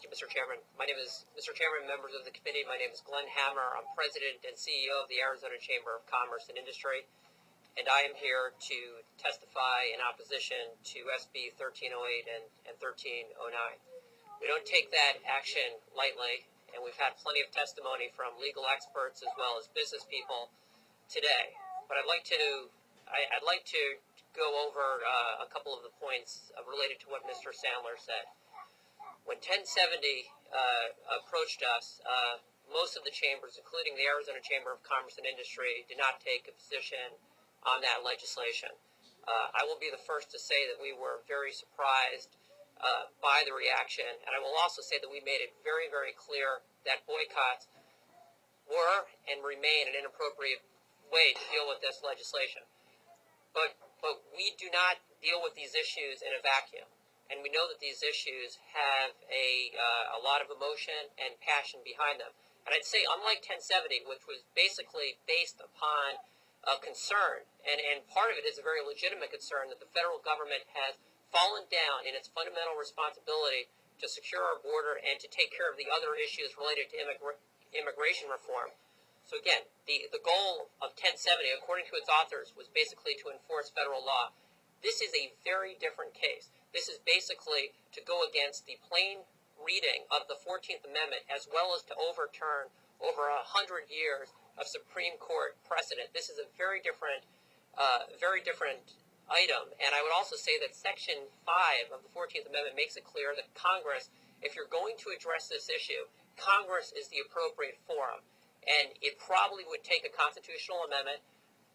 you, Mr. Chairman. Mr. Chairman, members of the committee, my name is Glenn Hammer. I'm President and CEO of the Arizona Chamber of Commerce and Industry, and I am here to testify in opposition to SB1308 and 1309. We don't take that action lightly, and we've had plenty of testimony from legal experts as well as business people today. But I'd like to go over a couple of the points related to what Mr. Sandler said. When 1070 approached us, most of the chambers, including the Arizona Chamber of Commerce and Industry, did not take a position on that legislation. I will be the first to say that we were very surprised by the reaction, and I will also say that we made it very, very clear that boycotts were and remain an inappropriate way to deal with this legislation. But we do not deal with these issues in a vacuum. And we know that these issues have a lot of emotion and passion behind them. And I'd say, unlike 1070, which was basically based upon a concern, and part of it is a very legitimate concern that the federal government has fallen down in its fundamental responsibility to secure our border and to take care of the other issues related to immigration reform. So again, the goal of 1070, according to its authors, was basically to enforce federal law. This is a very different case. This is basically to go against the plain reading of the 14th Amendment, as well as to overturn over 100 years of Supreme Court precedent. This is a very different item. And I would also say that Section 5 of the 14th Amendment makes it clear that Congress, if you're going to address this issue, Congress is the appropriate forum. And it probably would take a constitutional amendment,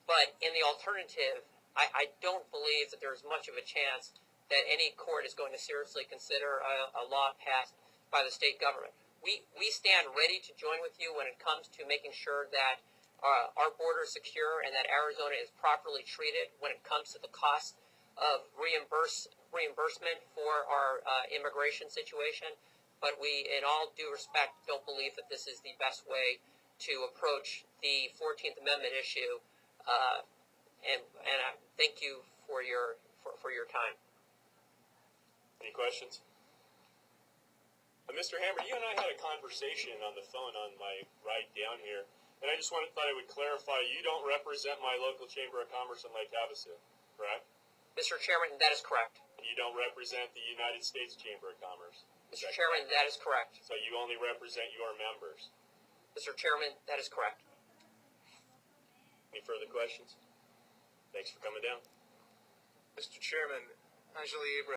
but in the alternative, I don't believe that there's much of a chance that any court is going to seriously consider a law passed by the state government. We stand ready to join with you when it comes to making sure that our border is secure and that Arizona is properly treated when it comes to the cost of reimbursement for our immigration situation. But we, in all due respect, don't believe that this is the best way to approach the 14th Amendment issue. And I thank you for your time. Any questions? Mr. Hammer, you and I had a conversation on the phone on my ride down here, and I just thought I would clarify, you don't represent my local Chamber of Commerce in Lake Havasu, correct? Mr. Chairman, that is correct. And you don't represent the United States Chamber of Commerce? Mr. Chairman, that is correct. So you only represent your members? Mr. Chairman, that is correct. Any further questions? Thanks for coming down. Mr. Chairman, Anjali Abraham.